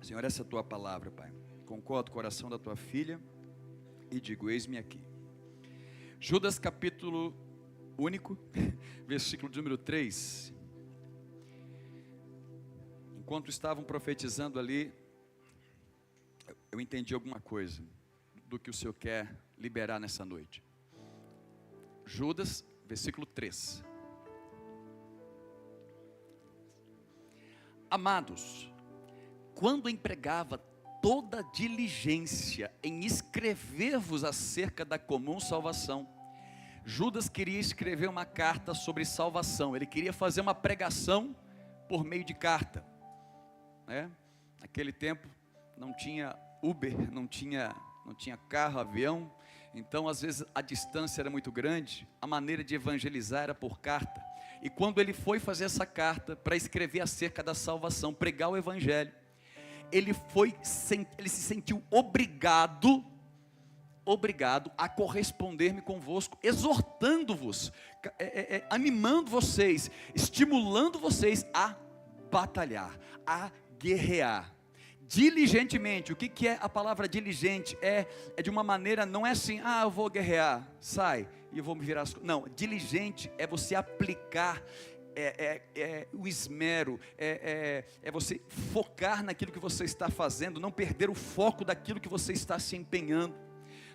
Senhor, essa é a tua palavra, Pai. Concordo com o coração da tua filha e digo: eis-me aqui. Judas capítulo único, versículo de número 3. Enquanto estavam profetizando ali, eu entendi alguma coisa do que o Senhor quer liberar nessa noite. Judas, versículo 3. Amados, quando empregava toda diligência em escrever-vos acerca da comum salvação, Judas queria escrever uma carta sobre salvação. Ele queria fazer uma pregação por meio de carta, né? Naquele tempo não tinha Uber, não tinha carro, avião. Então às vezes a distância era muito grande. A maneira de evangelizar era por carta. E quando ele foi fazer essa carta para escrever acerca da salvação, pregar o evangelho, ele se sentiu obrigado a corresponder-me convosco, exortando-vos, animando vocês, estimulando vocês a batalhar, a guerrear, diligentemente. O que é a palavra diligente? É de uma maneira, não é assim, eu vou guerrear, sai, e eu vou me virar as coisas. Não, diligente é você aplicar o esmero, é você focar naquilo que você está fazendo, não perder o foco daquilo que você está se empenhando.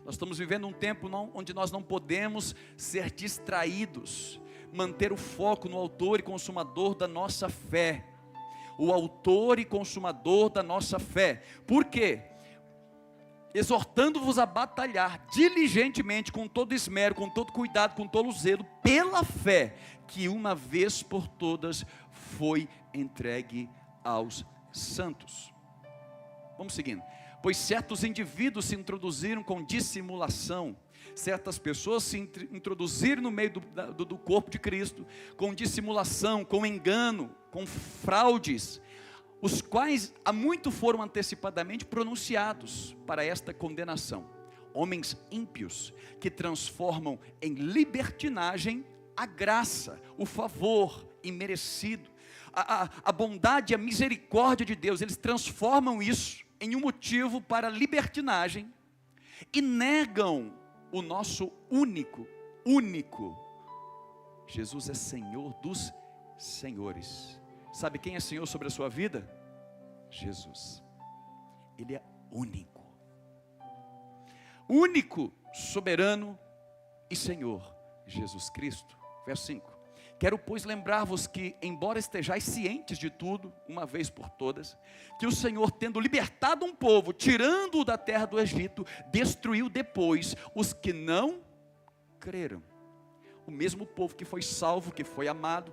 Nós estamos vivendo um tempo onde nós não podemos ser distraídos, manter o foco no autor e consumador da nossa fé. O autor e consumador da nossa fé. Por quê? Exortando-vos a batalhar diligentemente, com todo esmero, com todo cuidado, com todo zelo, pela fé que uma vez por todas foi entregue aos santos. Vamos seguindo. Pois certos indivíduos se introduziram com dissimulação, certas pessoas se introduziram no meio do corpo de Cristo, com dissimulação, com engano, com fraudes, os quais há muito foram antecipadamente pronunciados para esta condenação. Homens ímpios, que transformam em libertinagem a graça, o favor imerecido, a bondade e a misericórdia de Deus. Eles transformam isso em um motivo para libertinagem e negam o nosso único. Jesus é Senhor dos senhores. Sabe quem é Senhor sobre a sua vida? Jesus. Ele é único, soberano e Senhor, Jesus Cristo. Verso 5. Quero, pois, lembrar-vos que, embora estejais cientes de tudo, uma vez por todas, que o Senhor, tendo libertado um povo, tirando-o da terra do Egito, destruiu depois os que não creram. O mesmo povo que foi salvo, que foi amado,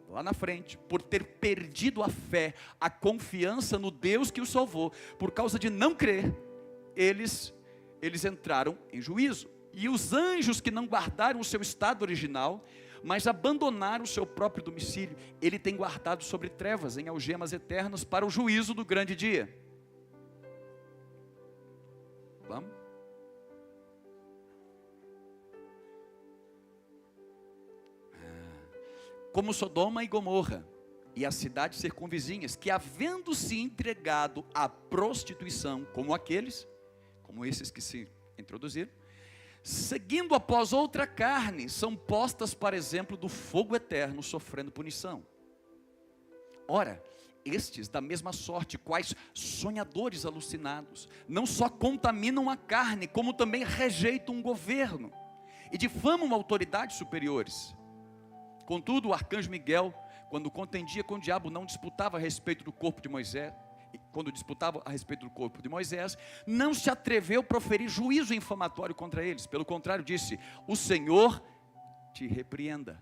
lá na frente, por ter perdido a fé, a confiança no Deus que o salvou, por causa de não crer, eles entraram em juízo. E os anjos que não guardaram o seu estado original, mas abandonaram o seu próprio domicílio, ele tem guardado sobre trevas, em algemas eternas, para o juízo do grande dia. Vamos? Como Sodoma e Gomorra, e as cidades circunvizinhas, que havendo se entregado à prostituição, como esses que se introduziram, seguindo após outra carne, são postas para exemplo do fogo eterno, sofrendo punição. Ora, estes da mesma sorte, quais sonhadores alucinados, não só contaminam a carne, como também rejeitam um governo, e difamam autoridades superiores. Contudo, o arcanjo Miguel, quando contendia com o diabo, não disputava a respeito do corpo de Moisés. Quando disputava a respeito do corpo de Moisés, não se atreveu a proferir juízo infamatório contra eles. Pelo contrário, disse: o Senhor te repreenda.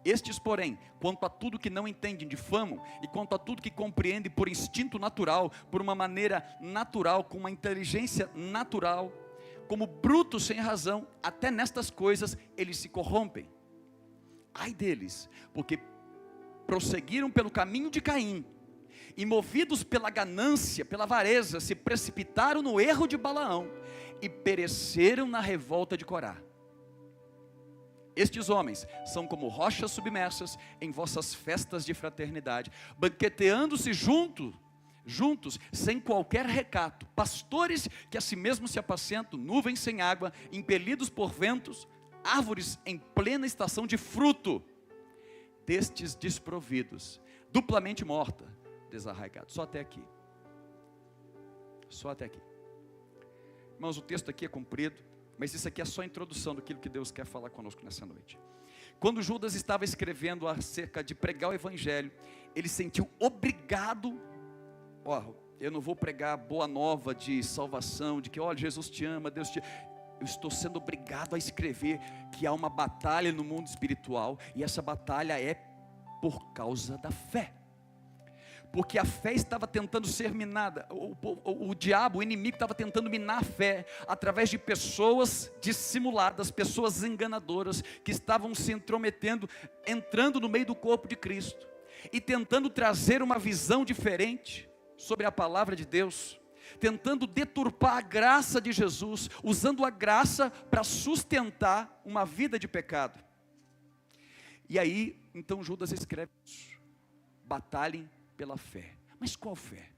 Estes, porém, quanto a tudo que não entendem, difamam, e quanto a tudo que compreendem por instinto natural, por uma maneira natural, com uma inteligência natural, como brutos sem razão, até nestas coisas eles se corrompem. Ai deles, porque prosseguiram pelo caminho de Caim, e movidos pela ganância, pela avareza, se precipitaram no erro de Balaão, e pereceram na revolta de Corá. Estes homens são como rochas submersas em vossas festas de fraternidade, banqueteando-se junto juntos, sem qualquer recato, pastores que a si mesmos se apacentam, nuvens sem água, impelidos por ventos, árvores em plena estação de fruto, destes desprovidos, duplamente morta, desarraigado. Só até aqui. Só até aqui. Irmãos, o texto aqui é comprido, mas isso aqui é só a introdução daquilo que Deus quer falar conosco nessa noite. Quando Judas estava escrevendo acerca de pregar o evangelho, ele sentiu obrigado, eu não vou pregar boa nova de salvação, de que olha, Jesus te ama, Deus te ama. Eu estou sendo obrigado a escrever que há uma batalha no mundo espiritual, e essa batalha é por causa da fé. Porque a fé estava tentando ser minada, o diabo, o inimigo estava tentando minar a fé, através de pessoas dissimuladas, pessoas enganadoras, que estavam se intrometendo, entrando no meio do corpo de Cristo, e tentando trazer uma visão diferente sobre a palavra de Deus, tentando deturpar a graça de Jesus, usando a graça para sustentar uma vida de pecado. E aí, então Judas escreve isso: batalhem pela fé. Mas qual fé?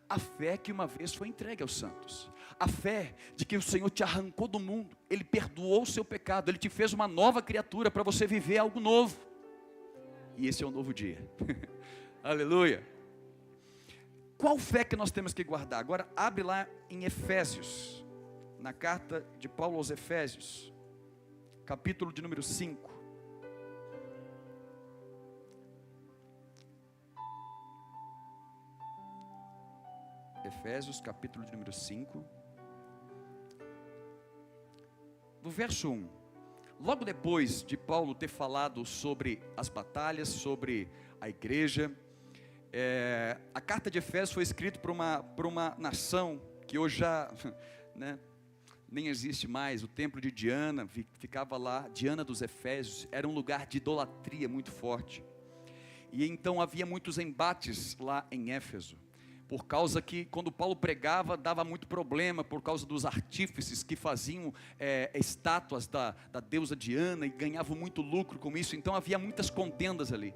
A fé que uma vez foi entregue aos santos, a fé de que o Senhor te arrancou do mundo, Ele perdoou o seu pecado, Ele te fez uma nova criatura para você viver algo novo, e esse é o novo dia. Aleluia. Qual fé que nós temos que guardar? Agora abre lá em Efésios, na carta de Paulo aos Efésios, capítulo de número 5. Efésios, capítulo de número 5, do verso 1. Logo depois de Paulo ter falado sobre as batalhas, sobre a igreja, a carta de Efésios foi escrita por uma nação que hoje já nem existe mais. O templo de Diana ficava lá, Diana dos Efésios, era um lugar de idolatria muito forte, e então havia muitos embates lá em Éfeso, por causa que quando Paulo pregava dava muito problema, por causa dos artífices que faziam estátuas da deusa Diana, e ganhavam muito lucro com isso. Então havia muitas contendas ali,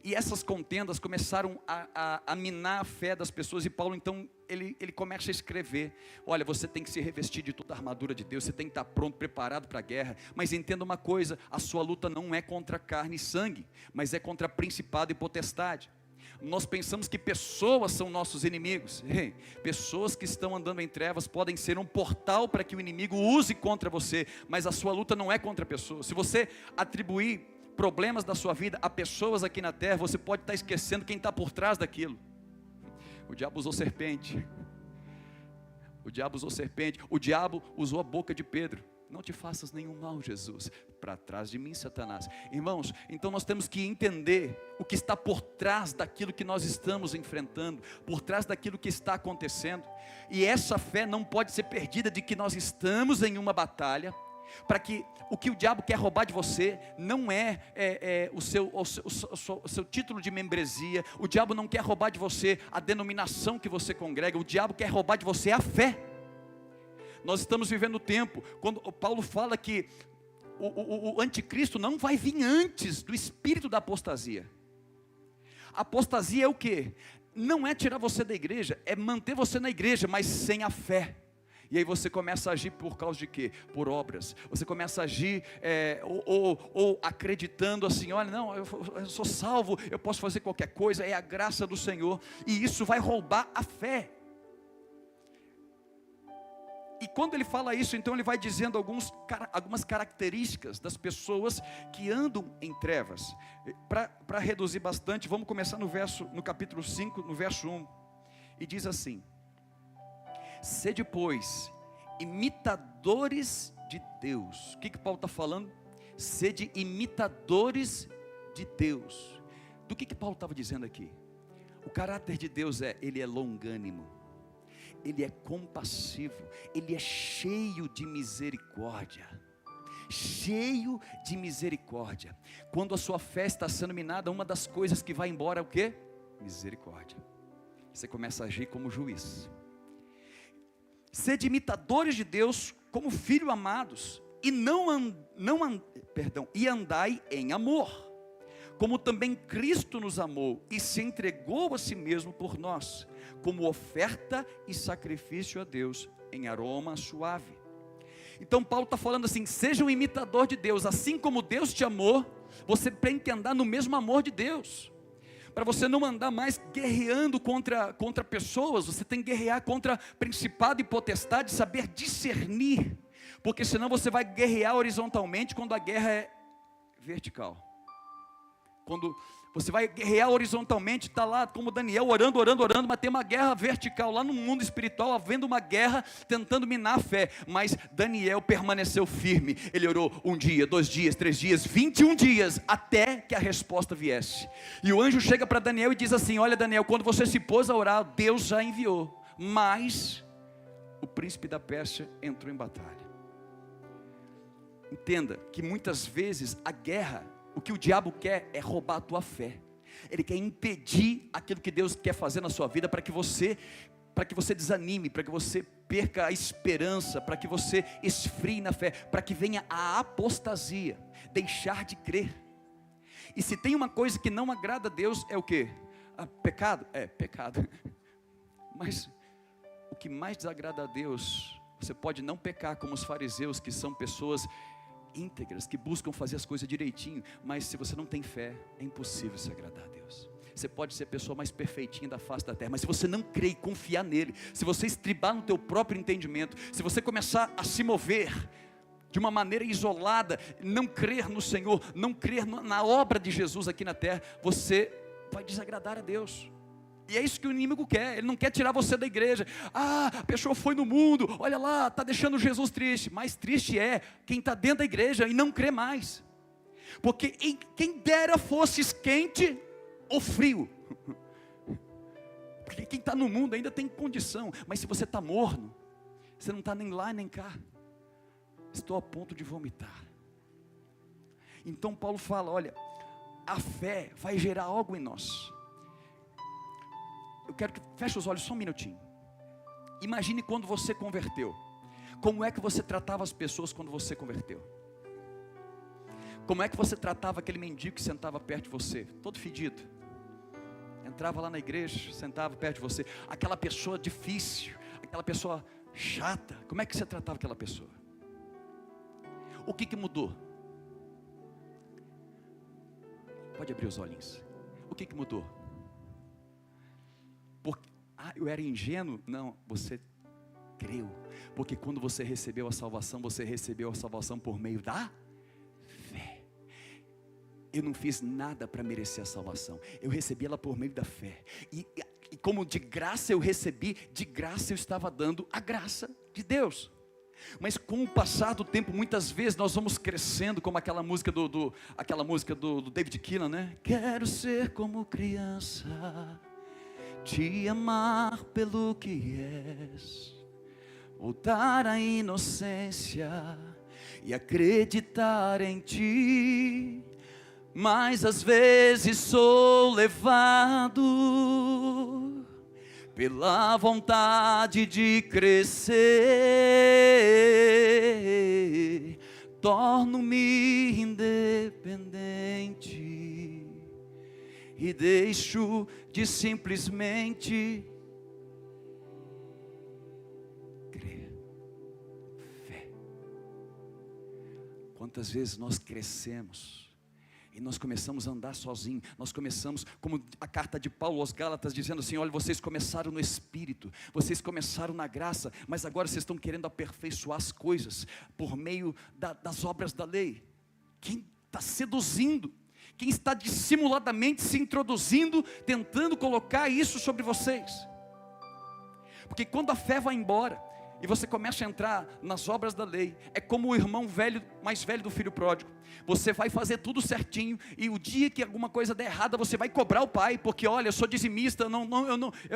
e essas contendas começaram a minar a fé das pessoas. E Paulo então, ele começa a escrever: olha, você tem que se revestir de toda a armadura de Deus, você tem que estar pronto, preparado para a guerra, mas entenda uma coisa, a sua luta não é contra carne e sangue, mas é contra principado e potestade. Nós pensamos que pessoas são nossos inimigos. Pessoas que estão andando em trevas podem ser um portal para que o inimigo use contra você, mas a sua luta não é contra pessoas. Se você atribuir problemas da sua vida a pessoas aqui na terra, você pode estar esquecendo quem está por trás daquilo. O diabo usou serpente. O diabo usou serpente. O diabo usou a boca de Pedro: não te faças nenhum mal, Jesus, para trás de mim, Satanás. Irmãos, então nós temos que entender o que está por trás daquilo que nós estamos enfrentando, por trás daquilo que está acontecendo. E essa fé não pode ser perdida, de que nós estamos em uma batalha, para que o que o diabo quer roubar de você não é o seu título de membresia. O diabo não quer roubar de você a denominação que você congrega. O diabo quer roubar de você a fé. Nós estamos vivendo o tempo, quando Paulo fala que o anticristo não vai vir antes do espírito da apostasia. Apostasia é o quê? Não é tirar você da igreja, é manter você na igreja, mas sem a fé. E aí você começa a agir por causa de quê? Por obras. Você começa a agir ou acreditando assim: olha, não, eu sou salvo, eu posso fazer qualquer coisa, é a graça do Senhor. E isso vai roubar a fé. E quando ele fala isso, então ele vai dizendo algumas características das pessoas que andam em trevas. Para reduzir bastante, vamos começar no capítulo 5, no verso 1. E diz assim: sede, pois, imitadores de Deus. O que Paulo está falando? Sede imitadores de Deus. Do que Paulo estava dizendo aqui? O caráter de Deus Ele é longânimo, Ele é compassivo, Ele é cheio de misericórdia. Cheio de misericórdia. Quando a sua fé está sendo minada, uma das coisas que vai embora é o quê? Misericórdia. Você começa a agir como juiz. Sede imitadores de Deus como filhos amados, e e andai em amor, como também Cristo nos amou e se entregou a si mesmo por nós, como oferta e sacrifício a Deus em aroma suave. Então Paulo está falando assim: seja um imitador de Deus, assim como Deus te amou, você tem que andar no mesmo amor de Deus. Para você não andar mais guerreando contra pessoas, você tem que guerrear contra principado e potestade, saber discernir, porque senão você vai guerrear horizontalmente quando a guerra é vertical. Quando você vai guerrear horizontalmente, está lá como Daniel, orando, mas tem uma guerra vertical, lá no mundo espiritual, havendo uma guerra, tentando minar a fé, mas Daniel permaneceu firme, ele orou 1 dia, 2 dias, 3 dias, 21 dias, até que a resposta viesse, e o anjo chega para Daniel e diz assim: olha Daniel, quando você se pôs a orar, Deus já enviou, mas o príncipe da Pérsia entrou em batalha. Entenda que muitas vezes a guerra, o que o diabo quer é roubar a tua fé. Ele quer impedir aquilo que Deus quer fazer na sua vida, para que você desanime, para que você perca a esperança, para que você esfrie na fé, para que venha a apostasia, deixar de crer. E se tem uma coisa que não agrada a Deus, é o quê? Pecado? É, pecado. Mas o que mais desagrada a Deus, você pode não pecar como os fariseus, que são pessoas íntegras, que buscam fazer as coisas direitinho, mas se você não tem fé, é impossível se agradar a Deus. Você pode ser a pessoa mais perfeitinha da face da terra, mas se você não crer e confiar nele, se você estribar no teu próprio entendimento, se você começar a se mover de uma maneira isolada, não crer no Senhor, não crer na obra de Jesus aqui na terra, você vai desagradar a Deus. E é isso que o inimigo quer, ele não quer tirar você da igreja. A pessoa foi no mundo, olha lá, está deixando Jesus triste. Mais triste é quem está dentro da igreja e não crê mais. Porque quem dera fosse quente ou frio. Porque quem está no mundo ainda tem condição. Mas se você está morno, você não está nem lá nem cá. Estou a ponto de vomitar. Então Paulo fala, olha, a fé vai gerar algo em nós. Eu quero que feche os olhos só um minutinho. Imagine quando você converteu. Como é que você tratava as pessoas quando você converteu? Como é que você tratava aquele mendigo que sentava perto de você, todo fedido? Entrava lá na igreja, sentava perto de você. Aquela pessoa difícil, aquela pessoa chata. Como é que você tratava aquela pessoa? O que mudou? Pode abrir os olhinhos. O que mudou? Porque, eu era ingênuo? Não, você creu. Porque quando você recebeu a salvação por meio da fé. Eu não fiz nada para merecer a salvação. Eu recebi ela por meio da fé. E como de graça eu recebi, de graça eu estava dando a graça de Deus. Mas com o passar do tempo, muitas vezes nós vamos crescendo, como aquela música do David Keelan, né? Quero ser como criança, te amar pelo que és, voltar à inocência e acreditar em ti. Mas às vezes sou levado pela vontade de crescer, torno-me independente e deixo de simplesmente crer. Fé. Quantas vezes nós crescemos e nós começamos a andar sozinhos, nós começamos, como a carta de Paulo aos Gálatas, dizendo assim, olha, vocês começaram no Espírito, vocês começaram na graça, mas agora vocês estão querendo aperfeiçoar as coisas, por meio das obras da lei. Quem está seduzindo, quem está dissimuladamente se introduzindo, tentando colocar isso sobre vocês. Porque quando a fé vai embora, e você começa a entrar nas obras da lei, é como o irmão mais velho do filho pródigo. Você vai fazer tudo certinho, e o dia que alguma coisa der errada, você vai cobrar o pai, porque olha, eu sou dizimista,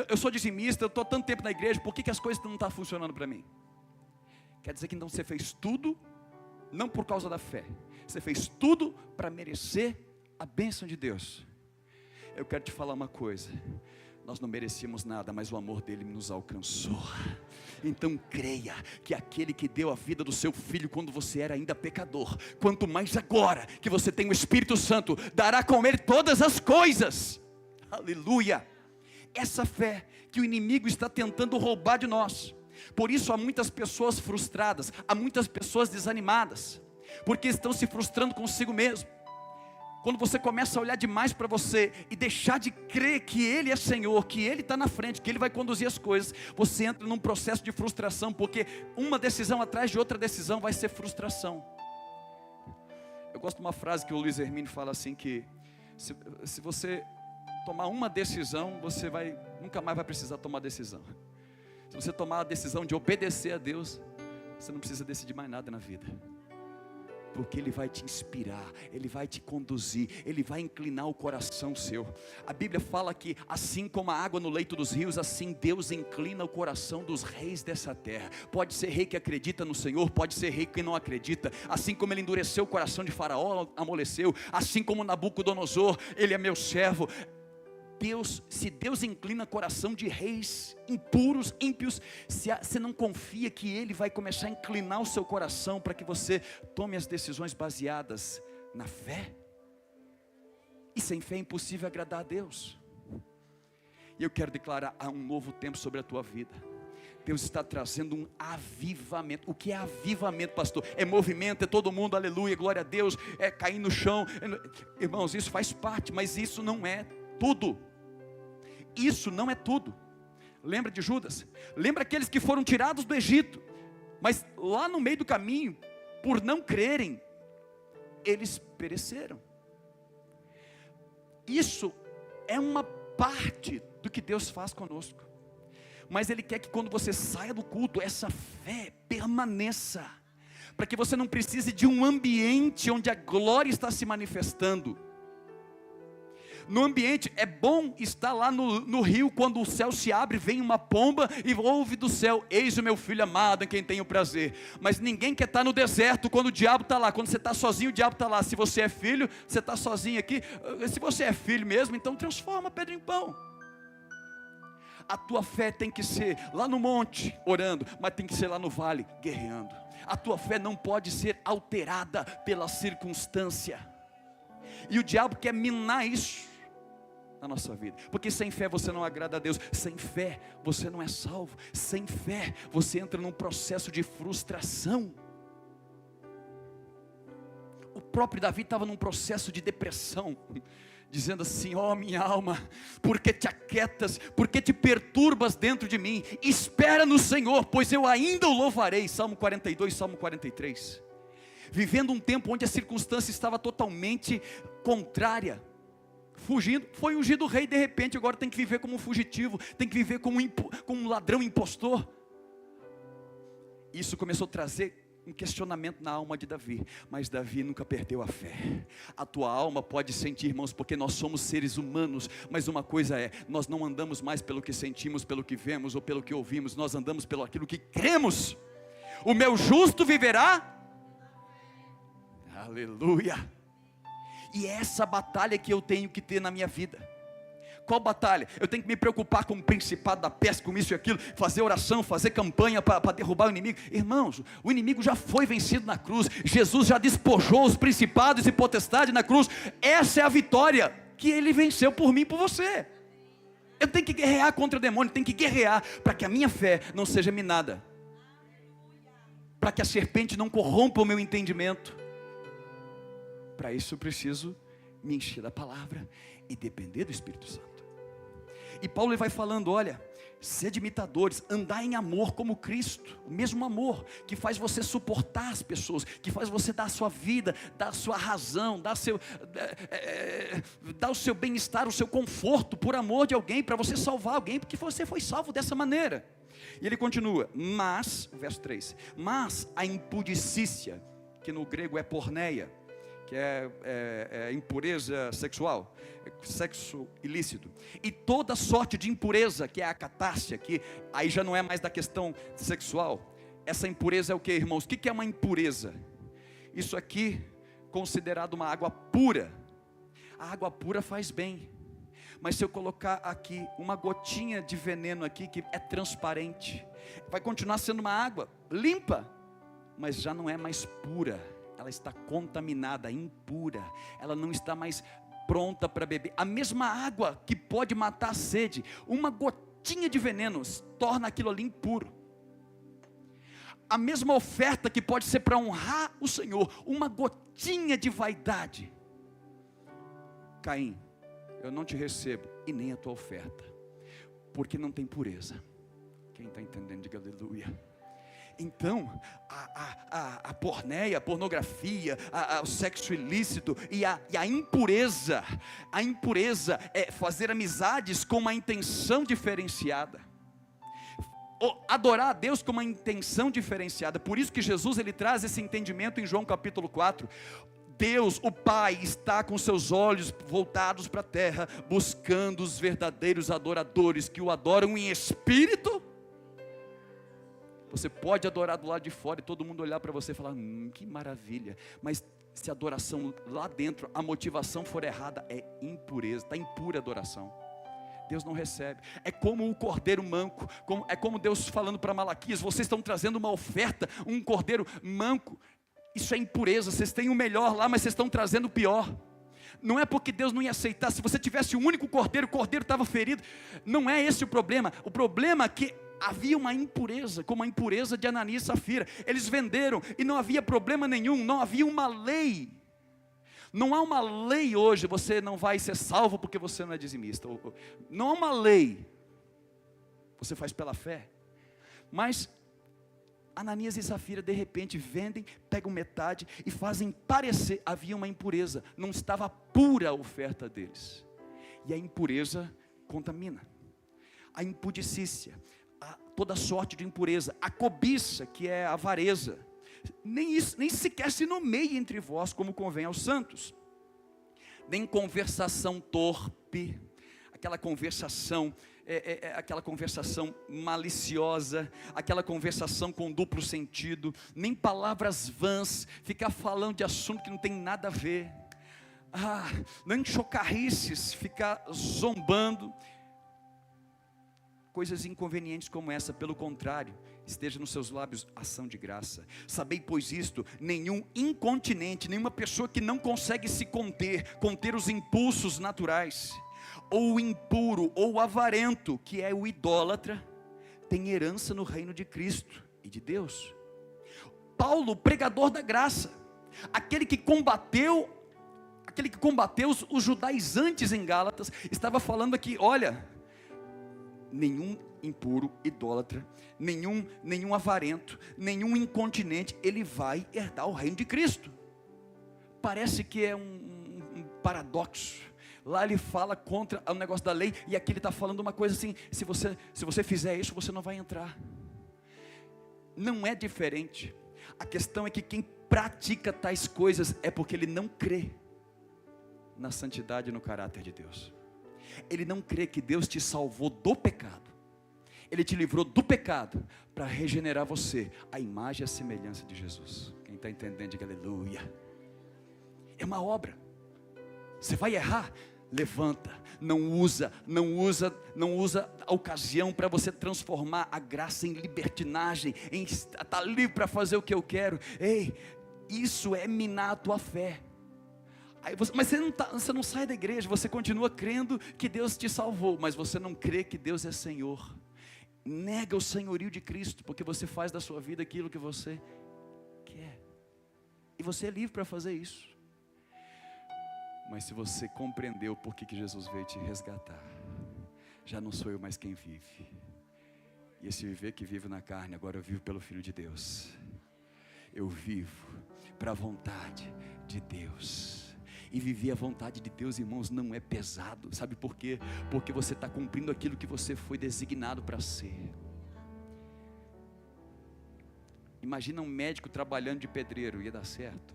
eu sou dizimista, eu estou há tanto tempo na igreja, por que as coisas não estão funcionando para mim? Quer dizer que então você fez tudo, não por causa da fé, você fez tudo para merecer a bênção de Deus. Eu quero te falar uma coisa, Nós não merecíamos nada, mas o amor dele nos alcançou. Então creia que aquele que deu a vida do seu filho quando você era ainda pecador, quanto mais agora que você tem o Espírito Santo, dará com ele todas as coisas. Aleluia! Essa fé que o inimigo está tentando roubar de nós. Por isso há muitas pessoas frustradas, há muitas pessoas desanimadas, porque estão se frustrando consigo mesmo. Quando você começa a olhar demais para você e deixar de crer que Ele é Senhor, que Ele está na frente, que Ele vai conduzir as coisas, você entra num processo de frustração, porque uma decisão atrás de outra decisão vai ser frustração. Eu gosto de uma frase que o Luiz Hermínio fala assim, que se você tomar uma decisão, você nunca mais vai precisar tomar decisão. Se você tomar a decisão de obedecer a Deus, você não precisa decidir mais nada na vida, porque Ele vai te inspirar, Ele vai te conduzir, Ele vai inclinar o coração seu. A Bíblia fala que assim como a água no leito dos rios, assim Deus inclina o coração dos reis dessa terra. Pode ser rei que acredita no Senhor, pode ser rei que não acredita. Assim como Ele endureceu o coração de Faraó, amoleceu. Assim como Nabucodonosor, ele é meu servo. Se Deus inclina o coração de reis impuros, ímpios, você não confia que Ele vai começar a inclinar o seu coração para que você tome as decisões baseadas na fé? E sem fé é impossível agradar a Deus. E eu quero declarar, há um novo tempo sobre a tua vida. Deus está trazendo um avivamento. O que é avivamento, pastor? É movimento, é todo mundo, aleluia, glória a Deus, é cair no chão. Irmãos, isso faz parte, mas isso não é tudo. Isso não é tudo. Lembra de Judas? Lembra aqueles que foram tirados do Egito, mas lá no meio do caminho, por não crerem, eles pereceram. Isso é uma parte do que Deus faz conosco, mas Ele quer que quando você saia do culto, essa fé permaneça, para que você não precise de um ambiente onde a glória está se manifestando. No ambiente, é bom estar lá no rio, quando o céu se abre, vem uma pomba e ouve do céu: eis o meu filho amado em quem tenho prazer. Mas ninguém quer estar no deserto quando o diabo está lá. Quando você está sozinho, o diabo está lá. Se você é filho, você está sozinho aqui. Se você é filho mesmo, então transforma a pedra em pão. A tua fé tem que ser lá no monte, orando, mas tem que ser lá no vale, guerreando. A tua fé não pode ser alterada pela circunstância. E o diabo quer minar isso na nossa vida, porque sem fé você não agrada a Deus, sem fé você não é salvo, sem fé você entra num processo de frustração. O próprio Davi estava num processo de depressão, dizendo assim: ó minha alma, por que te aquietas, por que te perturbas dentro de mim? Espera no Senhor, pois eu ainda o louvarei. Salmo 42, Salmo 43. Vivendo um tempo onde a circunstância estava totalmente contrária, fugindo, foi ungido rei, de repente agora tem que viver como um fugitivo, tem que viver como um ladrão impostor. Isso começou a trazer um questionamento na alma de Davi, mas Davi nunca perdeu a fé. A tua alma pode sentir, irmãos, porque nós somos seres humanos, mas uma coisa é, nós não andamos mais pelo que sentimos, pelo que vemos ou pelo que ouvimos, nós andamos pelo aquilo que cremos. O meu justo viverá, aleluia. E é essa batalha que eu tenho que ter na minha vida. Qual batalha? Eu tenho que me preocupar com o principado da peste, com isso e aquilo, fazer oração, fazer campanha para derrubar o inimigo. Irmãos, o inimigo já foi vencido na cruz. Jesus já despojou os principados e potestades na cruz. Essa é a vitória que Ele venceu por mim e por você. Eu tenho que guerrear contra o demônio, tenho que guerrear para que a minha fé não seja minada, para que a serpente não corrompa o meu entendimento. Para isso eu preciso me encher da palavra e depender do Espírito Santo. E Paulo ele vai falando: olha, sede imitadores, andai em amor como Cristo. O mesmo amor que faz você suportar as pessoas, que faz você dar a sua vida, dar a sua razão, dar o seu bem-estar, o seu conforto, por amor de alguém, para você salvar alguém, porque você foi salvo dessa maneira. E ele continua: mas, verso 3, mas a impudicícia, que no grego é porneia, que é impureza sexual, sexo ilícito, e toda sorte de impureza, que é a catácia, que aí já não é mais da questão sexual. Essa impureza é o que, irmãos? O que é uma impureza? Isso aqui, considerado uma água pura. A água pura faz bem, Mas se eu colocar aqui uma gotinha de veneno aqui, que é transparente, vai continuar sendo uma água limpa, mas já não é mais pura. Ela está contaminada, impura. Ela não está mais pronta para beber. A mesma água que pode matar a sede, uma gotinha de veneno torna aquilo ali impuro. A mesma oferta que pode ser para honrar o Senhor, uma gotinha de vaidade. Caim, eu não te recebo, e nem a tua oferta, porque não tem pureza. Quem está entendendo, diga aleluia. Então, a porneia, a pornografia, o sexo ilícito e a impureza é fazer amizades com uma intenção diferenciada, adorar a Deus com uma intenção diferenciada. Por isso que Jesus ele traz esse entendimento em João capítulo 4. Deus, o Pai, está com seus olhos voltados para a terra, buscando os verdadeiros adoradores, que o adoram em espírito. Você pode adorar do lado de fora e todo mundo olhar para você e falar, que maravilha. Mas se a adoração lá dentro, a motivação for errada, é impureza, está impura a adoração. Deus não recebe. É como o cordeiro manco, é como Deus falando para Malaquias, vocês estão trazendo uma oferta, um cordeiro manco. Isso é impureza, vocês têm o melhor lá, mas vocês estão trazendo o pior. Não é porque Deus não ia aceitar. Se você tivesse um único cordeiro, o cordeiro estava ferido. Não é esse o problema. O problema é que havia uma impureza, como a impureza de Ananias e Safira. Eles venderam e não havia problema nenhum, não havia uma lei. Não há uma lei hoje, você não vai ser salvo porque você não é dizimista. Não há uma lei, você faz pela fé. Mas Ananias e Safira de repente vendem, pegam metade e fazem parecer, havia uma impureza, não estava pura a oferta deles. E a impureza contamina. A impudicícia, toda sorte de impureza, a cobiça, que é a avareza, nem sequer se nomeia entre vós como convém aos santos. Nem conversação torpe, aquela conversação maliciosa, aquela conversação com duplo sentido, nem palavras vãs, ficar falando de assunto que não tem nada a ver, nem chocarrices, ficar zombando, coisas inconvenientes como essa. Pelo contrário, esteja nos seus lábios ação de graça. Sabei, pois, isto: nenhum incontinente, nenhuma pessoa que não consegue se conter os impulsos naturais, ou o impuro, ou o avarento, que é o idólatra, tem herança no reino de Cristo e de Deus. Paulo, pregador da graça, aquele que combateu os judaizantes em Gálatas, estava falando aqui, olha, nenhum impuro, idólatra, nenhum avarento, nenhum incontinente, ele vai herdar o reino de Cristo. Parece que é um paradoxo. Lá ele fala contra o negócio da lei, e aqui ele está falando uma coisa assim: se você fizer isso, você não vai entrar. Não é diferente. A questão é que quem pratica tais coisas é porque ele não crê na santidade e no caráter de Deus. Ele não crê que Deus te salvou do pecado. Ele te livrou do pecado para regenerar você à imagem e à semelhança de Jesus. Quem está entendendo, diga aleluia. É uma obra. Você vai errar? Levanta. Não usa a ocasião para você transformar a graça em libertinagem, em estar livre para fazer o que eu quero. Ei, isso é minar a tua fé. Mas você não sai da igreja, você continua crendo que Deus te salvou, mas você não crê que Deus é Senhor. Nega o senhorio de Cristo, porque você faz da sua vida aquilo que você quer, e você é livre para fazer isso. Mas se você compreendeu por que Jesus veio te resgatar, já não sou eu mais quem vive, e esse viver que vivo na carne, agora eu vivo pelo Filho de Deus. Eu vivo para a vontade de Deus. E viver a vontade de Deus, irmãos, não é pesado. Sabe por quê? Porque você está cumprindo aquilo que você foi designado para ser. Imagina um médico trabalhando de pedreiro, ia dar certo.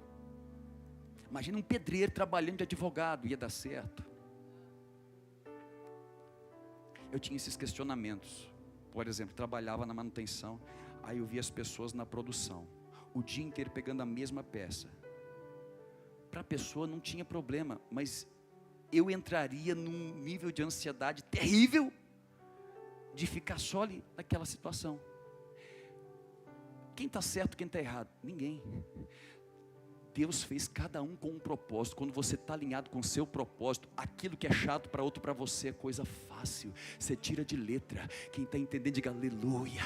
Imagina um pedreiro trabalhando de advogado, ia dar certo. Eu tinha esses questionamentos. Por exemplo, trabalhava na manutenção, aí eu via as pessoas na produção, o dia inteiro pegando a mesma peça. Para a pessoa não tinha problema, mas eu entraria num nível de ansiedade terrível, de ficar só ali naquela situação. Quem está certo, quem está errado? Ninguém. Deus fez cada um com um propósito. Quando você está alinhado com o seu propósito, aquilo que é chato para outro, para você é coisa fácil. Você tira de letra. Quem está entendendo, diga aleluia.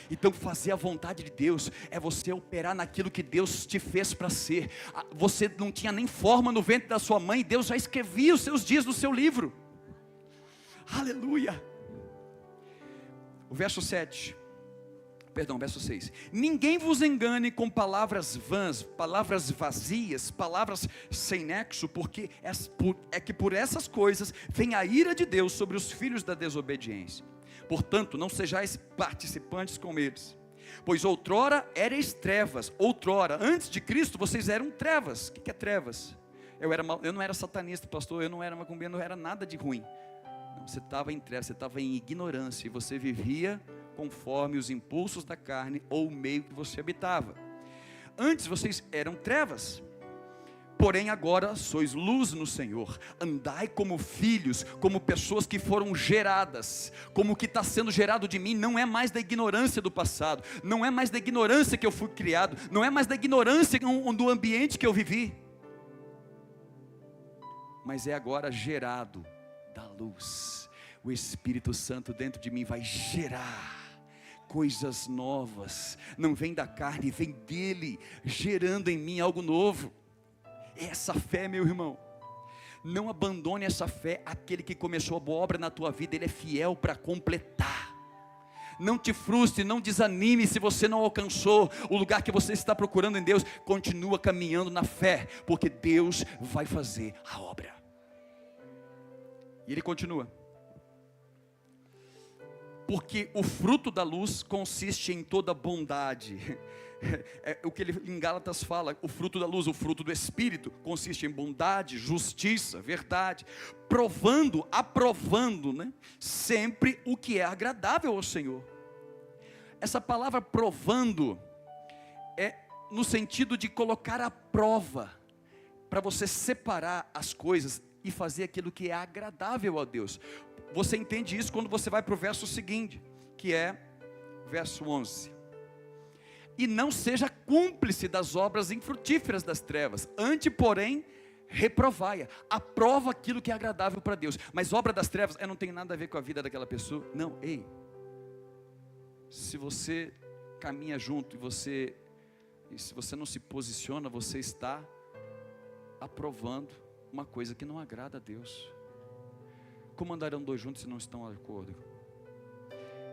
Então fazer a vontade de Deus é você operar naquilo que Deus te fez para ser. Você não tinha nem forma no ventre da sua mãe, Deus já escrevia os seus dias no seu livro. Aleluia. O verso 7. Perdão, verso 6. Ninguém vos engane com palavras vãs, palavras vazias, palavras sem nexo, porque é que por essas coisas vem a ira de Deus sobre os filhos da desobediência. Portanto, não sejais participantes com eles. Pois outrora erais trevas, outrora, antes de Cristo, vocês eram trevas. O que é trevas? Eu não era satanista, pastor, eu não era macumbeiro, não era nada de ruim. Não, você estava em trevas, você estava em ignorância, e você vivia conforme os impulsos da carne, ou o meio que você habitava. Antes vocês eram trevas, porém agora sois luz no Senhor. Andai como filhos, como pessoas que foram geradas. Como o que está sendo gerado de mim não é mais da ignorância do passado, não é mais da ignorância que eu fui criado, não é mais da ignorância do ambiente que eu vivi, mas é agora gerado da luz. O Espírito Santo dentro de mim vai gerar coisas novas. Não vem da carne, vem dele, gerando em mim algo novo. Essa fé, meu irmão, não abandone essa fé. Aquele que começou a boa obra na tua vida, ele é fiel para completar. Não te frustre, não desanime se você não alcançou o lugar que você está procurando em Deus. Continua caminhando na fé, porque Deus vai fazer a obra. E ele continua: porque o fruto da luz consiste em toda bondade. É o que ele em Gálatas fala, o fruto da luz, o fruto do Espírito, consiste em bondade, justiça, verdade, aprovando, né, sempre o que é agradável ao Senhor. Essa palavra provando é no sentido de colocar à prova, para você separar as coisas e fazer aquilo que é agradável a Deus. Você entende isso quando você vai para o verso seguinte, que é verso 11. E não seja cúmplice das obras infrutíferas das trevas, antes porém reprovai-a. Aprova aquilo que é agradável para Deus. Mas obra das trevas não tem nada a ver com a vida daquela pessoa. Não, ei, se você caminha junto e se você não se posiciona, você está aprovando uma coisa que não agrada a Deus. Como andarão dois juntos se não estão de acordo?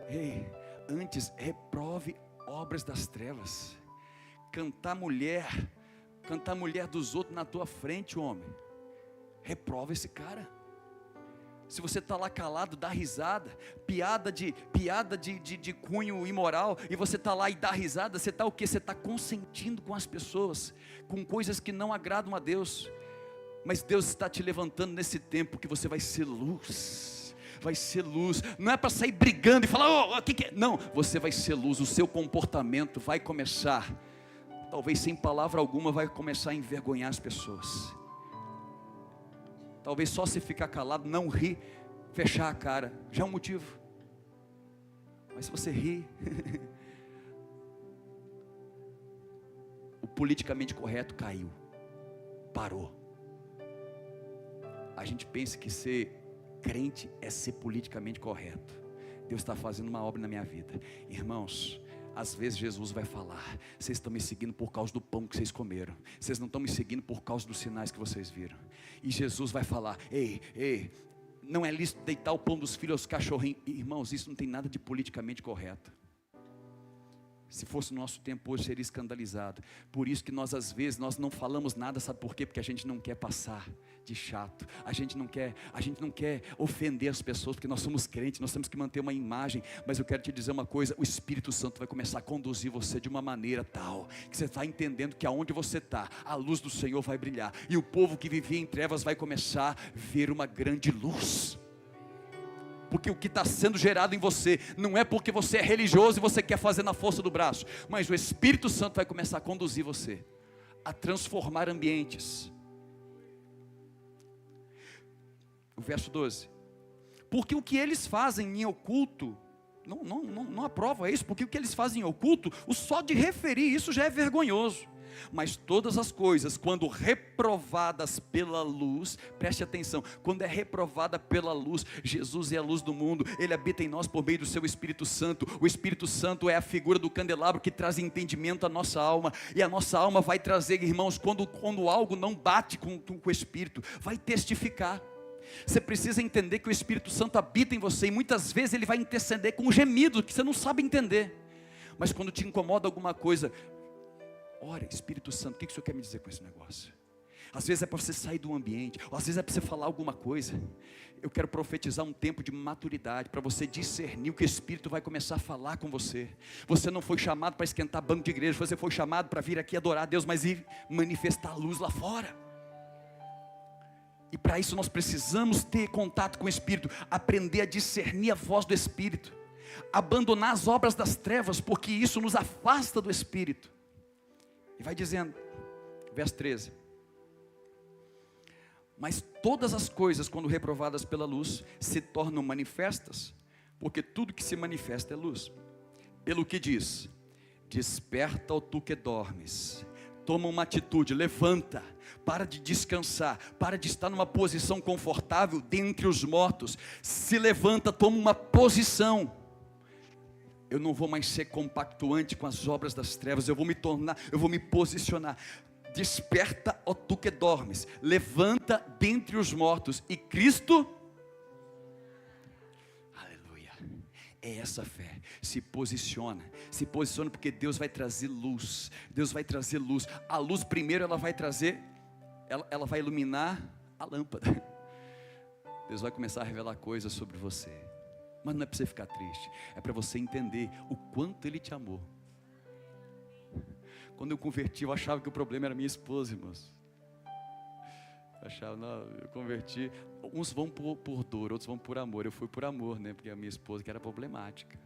Ei, antes reprove obras das trevas. Cantar mulher dos outros na tua frente, homem, reprova esse cara. Se você está lá calado, dá risada, piada de cunho imoral, e você está lá e dá risada, você está o quê? Você está consentindo com as pessoas, com coisas que não agradam a Deus. Mas Deus está te levantando nesse tempo que você vai ser luz. Vai ser luz. Não é para sair brigando e falar, que é? Não, você vai ser luz. O seu comportamento vai começar, talvez sem palavra alguma, vai começar a envergonhar as pessoas. Talvez só se ficar calado, não rir, fechar a cara, já é um motivo. Mas se você rir, o politicamente correto caiu, parou. A gente pensa que ser crente é ser politicamente correto. Deus está fazendo uma obra na minha vida. Irmãos, às vezes Jesus vai falar: vocês estão me seguindo por causa do pão que vocês comeram, vocês não estão me seguindo por causa dos sinais que vocês viram. E Jesus vai falar: ei, não é lícito deitar o pão dos filhos aos cachorrinhos. Irmãos, isso não tem nada de politicamente correto. Se fosse no nosso tempo hoje, seria escandalizado. Por isso que nós às vezes não falamos nada, sabe por quê? Porque a gente não quer passar de chato. A gente não quer ofender as pessoas, porque nós somos crentes, nós temos que manter uma imagem. Mas eu quero te dizer uma coisa: o Espírito Santo vai começar a conduzir você de uma maneira tal, que você está entendendo que aonde você está, a luz do Senhor vai brilhar. E o povo que vivia em trevas vai começar a ver uma grande luz. Porque o que está sendo gerado em você, não é porque você é religioso e você quer fazer na força do braço, mas o Espírito Santo vai começar a conduzir você, a transformar ambientes. O verso 12. Porque o que eles fazem em oculto, não aprova isso, porque o que eles fazem em oculto, o só de referir isso já é vergonhoso. Mas todas as coisas, quando reprovadas pela luz, preste atenção, quando é reprovada pela luz, Jesus é a luz do mundo, Ele habita em nós por meio do seu Espírito Santo. O Espírito Santo é a figura do candelabro que traz entendimento à nossa alma, e a nossa alma vai trazer, irmãos, quando algo não bate com o Espírito, vai testificar. Você precisa entender que o Espírito Santo habita em você, e muitas vezes ele vai interceder com um gemido que você não sabe entender. Mas quando te incomoda alguma coisa, ora, Espírito Santo, o que o Senhor quer me dizer com esse negócio? Às vezes é para você sair do ambiente, ou às vezes é para você falar alguma coisa. Eu quero profetizar um tempo de maturidade, para você discernir o que o Espírito vai começar a falar com você. Você não foi chamado para esquentar banco de igreja, você foi chamado para vir aqui adorar a Deus, mas ir manifestar a luz lá fora. E para isso nós precisamos ter contato com o Espírito, aprender a discernir a voz do Espírito, abandonar as obras das trevas, porque isso nos afasta do Espírito. E vai dizendo, verso 13: mas todas as coisas, quando reprovadas pela luz, se tornam manifestas, porque tudo que se manifesta é luz. Pelo que diz: desperta, ó tu que dormes, toma uma atitude, levanta, para de descansar, para de estar numa posição confortável dentre os mortos, se levanta, toma uma posição. Eu não vou mais ser compactuante com as obras das trevas, eu vou me posicionar. Desperta, ó tu que dormes, levanta dentre os mortos, e Cristo, aleluia, é essa fé, se posiciona porque Deus vai trazer luz, a luz primeiro ela vai trazer, ela vai iluminar a lâmpada, Deus vai começar a revelar coisas sobre você, mas não é para você ficar triste, é para você entender o quanto Ele te amou. Quando eu converti, eu achava que o problema era minha esposa, irmãos. Eu converti, uns vão por dor, outros vão por amor. Eu fui por amor, né? Porque a minha esposa que era problemática.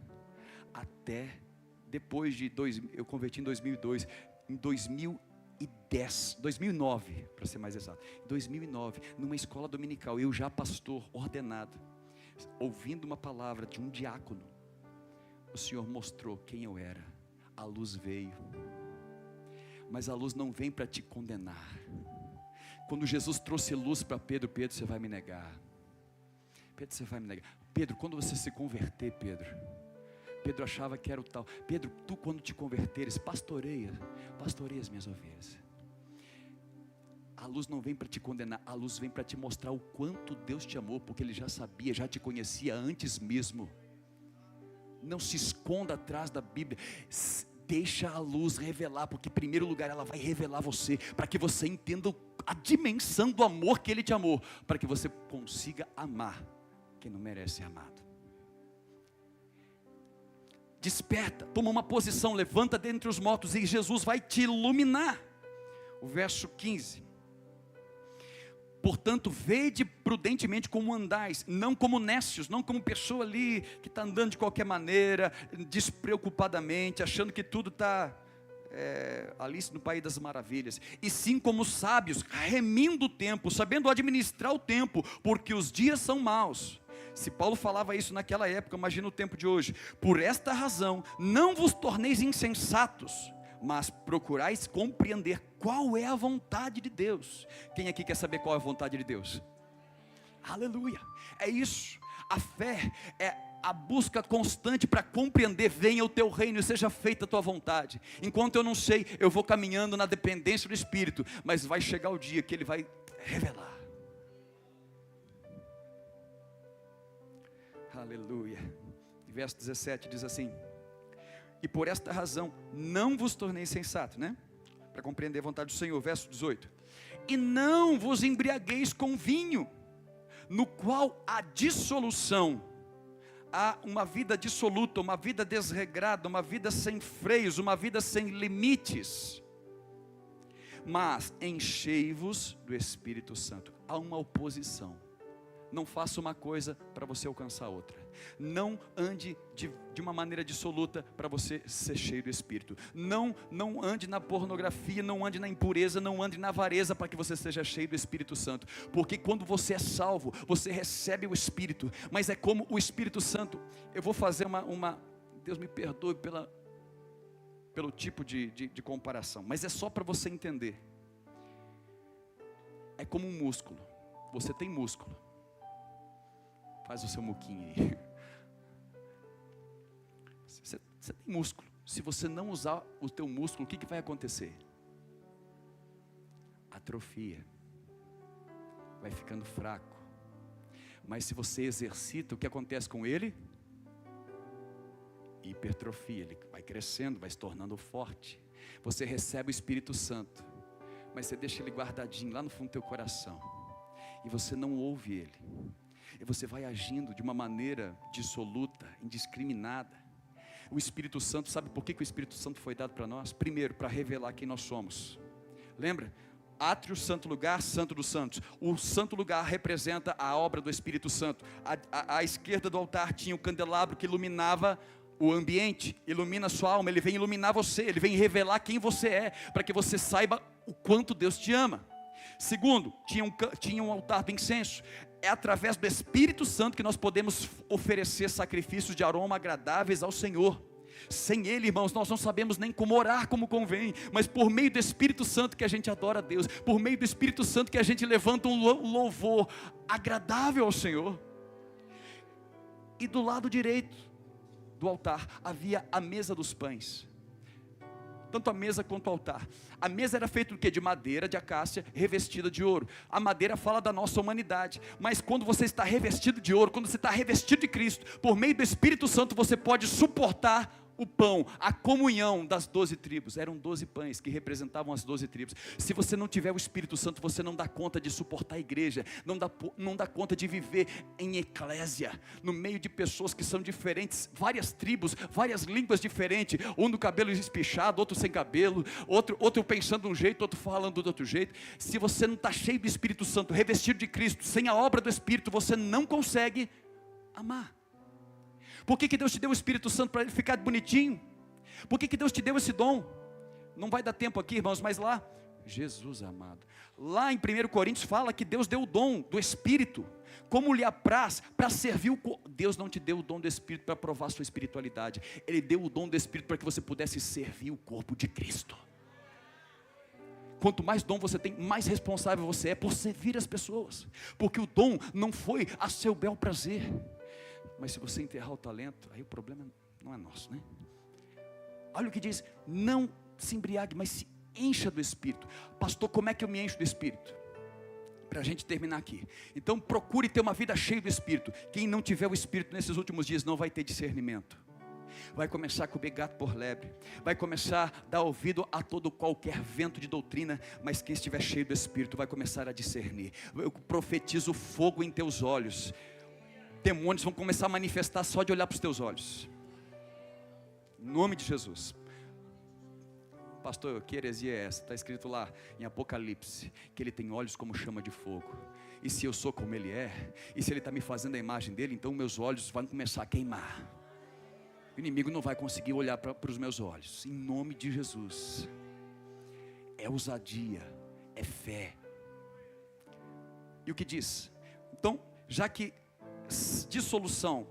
Até depois eu converti em 2002, em 2009, para ser mais exato. Em 2009, numa escola dominical, eu já pastor, ordenado, ouvindo uma palavra de um diácono, o Senhor mostrou quem eu era. A luz veio. Mas a luz não vem para te condenar. Quando Jesus trouxe luz para Pedro, você vai me negar. Pedro, quando você se converter, Pedro achava que era o tal. Pedro, tu quando te converteres, pastoreia as minhas ovelhas. A luz não vem para te condenar, a luz vem para te mostrar o quanto Deus te amou, porque Ele já sabia, já te conhecia antes mesmo. Não se esconda atrás da Bíblia. Deixa a luz revelar, porque em primeiro lugar ela vai revelar você, para que você entenda a dimensão do amor que Ele te amou, para que você consiga amar quem não merece ser amado. Desperta, toma uma posição, levanta dentre os mortos, e Jesus vai te iluminar. O verso 15: portanto, vede prudentemente como andais, não como nécios, não como pessoa ali que está andando de qualquer maneira, despreocupadamente, achando que tudo está Alice no País das Maravilhas, e sim como sábios, remindo o tempo, sabendo administrar o tempo, porque os dias são maus. Se Paulo falava isso naquela época, imagina o tempo de hoje. Por esta razão, não vos torneis insensatos, mas procurais compreender qual é a vontade de Deus. Quem aqui quer saber qual é a vontade de Deus? Aleluia, é isso. A fé é a busca constante para compreender. Venha o teu reino e seja feita a tua vontade. Enquanto eu não sei, eu vou caminhando na dependência do Espírito, mas vai chegar o dia que Ele vai revelar. Aleluia. Verso 17 diz assim: e por esta razão não vos tornei insensato, né? Para compreender a vontade do Senhor. Verso 18: e não vos embriagueis com vinho, no qual há dissolução. Há uma vida dissoluta, uma vida desregrada, uma vida sem freios, uma vida sem limites. Mas enchei-vos do Espírito Santo. Há uma oposição. Não faça uma coisa para você alcançar outra. Não ande de uma maneira dissoluta para você ser cheio do Espírito. Não ande na pornografia, não ande na impureza, não ande na avareza para que você seja cheio do Espírito Santo. Porque quando você é salvo, você recebe o Espírito. Mas é como o Espírito Santo. Eu vou fazer Deus me perdoe pelo tipo de comparação. Mas é só para você entender. É como um músculo. Você tem músculo. Faz o seu muquinho aí. Você tem músculo. Se você não usar o teu músculo, o que vai acontecer? Atrofia. Vai ficando fraco. Mas se você exercita, o que acontece com ele? Hipertrofia. Ele vai crescendo, vai se tornando forte. Você recebe o Espírito Santo, mas você deixa ele guardadinho lá no fundo do teu coração. E você não ouve ele. E você vai agindo de uma maneira dissoluta, indiscriminada. O Espírito Santo, sabe por que o Espírito Santo foi dado para nós? Primeiro, para revelar quem nós somos. Lembra? Átrio, santo lugar, santo dos santos. O santo lugar representa a obra do Espírito Santo. À esquerda do altar tinha o candelabro que iluminava o ambiente, ilumina a sua alma. Ele vem iluminar você, ele vem revelar quem você é, para que você saiba o quanto Deus te ama. Segundo, tinha um altar do incenso. É através do Espírito Santo que nós podemos oferecer sacrifícios de aroma agradáveis ao Senhor. Sem Ele, irmãos, nós não sabemos nem como orar como convém. Mas por meio do Espírito Santo que a gente adora a Deus. Por meio do Espírito Santo que a gente levanta um louvor agradável ao Senhor. E do lado direito do altar havia a mesa dos pães. Tanto a mesa quanto o altar. A mesa era feita do quê? De madeira, de acácia, revestida de ouro. A madeira fala da nossa humanidade. Mas quando você está revestido de ouro, quando você está revestido de Cristo, por meio do Espírito Santo, você pode suportar o pão, a comunhão das 12 tribos. Eram 12 pães que representavam as 12 tribos. Se você não tiver o Espírito Santo, você não dá conta de suportar a igreja, não dá conta de viver em eclésia, no meio de pessoas que são diferentes, várias tribos, várias línguas diferentes, um do cabelo espichado, outro sem cabelo, outro pensando de um jeito, outro falando do outro jeito. Se você não está cheio do Espírito Santo, revestido de Cristo, sem a obra do Espírito, você não consegue amar. Por que Deus te deu o Espírito Santo? Para ele ficar bonitinho? Por que Deus te deu esse dom? Não vai dar tempo aqui, irmãos, mas lá, Jesus amado, lá em 1 Coríntios fala que Deus deu o dom do Espírito, como lhe apraz, para servir o corpo. Deus não te deu o dom do Espírito para provar a sua espiritualidade. Ele deu o dom do Espírito para que você pudesse servir o corpo de Cristo. Quanto mais dom você tem, mais responsável você é por servir as pessoas. Porque o dom não foi a seu bel prazer. Mas se você enterrar o talento, aí o problema não é nosso, né? Olha o que diz: não se embriague, mas se encha do Espírito. Pastor, como é que eu me encho do Espírito? Para a gente terminar aqui. Então procure ter uma vida cheia do Espírito. Quem não tiver o Espírito nesses últimos dias não vai ter discernimento. Vai começar a comer gato por lebre. Vai começar a dar ouvido a qualquer vento de doutrina. Mas quem estiver cheio do Espírito vai começar a discernir. Eu profetizo fogo em teus olhos. Demônios vão começar a manifestar só de olhar para os teus olhos. Em nome de Jesus. Pastor, que heresia é essa? Está escrito lá em Apocalipse que ele tem olhos como chama de fogo. E se eu sou como ele é, e se ele está me fazendo a imagem dele, então meus olhos vão começar a queimar. O inimigo não vai conseguir olhar para os meus olhos. Em nome de Jesus. É ousadia, é fé. E o que diz? Então, já que dissolução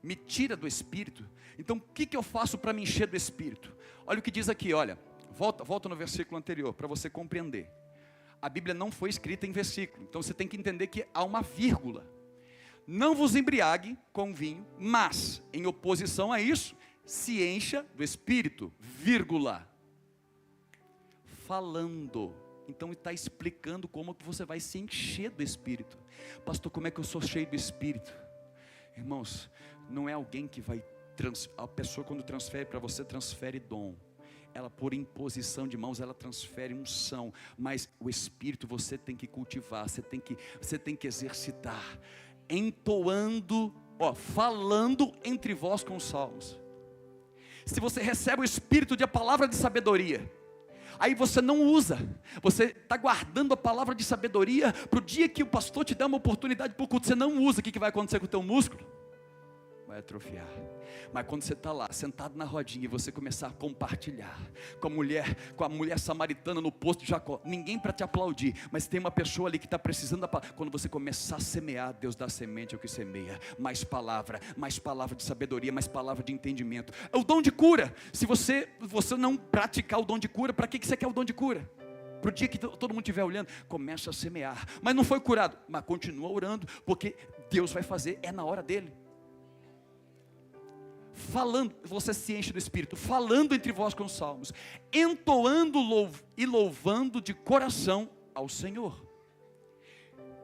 me tira do Espírito, então o que eu faço para me encher do Espírito? Olha o que diz aqui, olha, volta no versículo anterior, para você compreender. A Bíblia não foi escrita em versículo, então você tem que entender que há uma vírgula. Não vos embriague com vinho, mas, em oposição a isso, se encha do Espírito, vírgula, falando. Então ele está explicando como que você vai se encher do Espírito. Pastor, como é que eu sou cheio do Espírito? Irmãos, não é alguém que vai, a pessoa quando transfere para você, transfere dom. Ela por imposição de mãos, ela transfere unção. Mas o Espírito você tem que cultivar, você tem que exercitar. Entoando, falando entre vós com salmos. Se você recebe o Espírito de a palavra de sabedoria, aí você não usa, você está guardando a palavra de sabedoria para o dia que o pastor te dá uma oportunidade para o culto, você não usa, o que vai acontecer com o teu músculo? vai atrofiar. Mas quando você está lá, sentado na rodinha, e você começar a compartilhar com a mulher samaritana no posto de Jacó, ninguém para te aplaudir, mas tem uma pessoa ali que está precisando da palavra. Quando você começar a semear, Deus dá semente ao que semeia. Mais palavra de sabedoria, mais palavra de entendimento. É o dom de cura. Se você não praticar o dom de cura, para que você quer o dom de cura? Para o dia que todo mundo estiver olhando, começa a semear. Mas não foi curado, mas continua orando, porque Deus vai fazer, é na hora dele. Falando, você se enche do Espírito, falando entre vós com salmos, entoando e louvando de coração ao Senhor.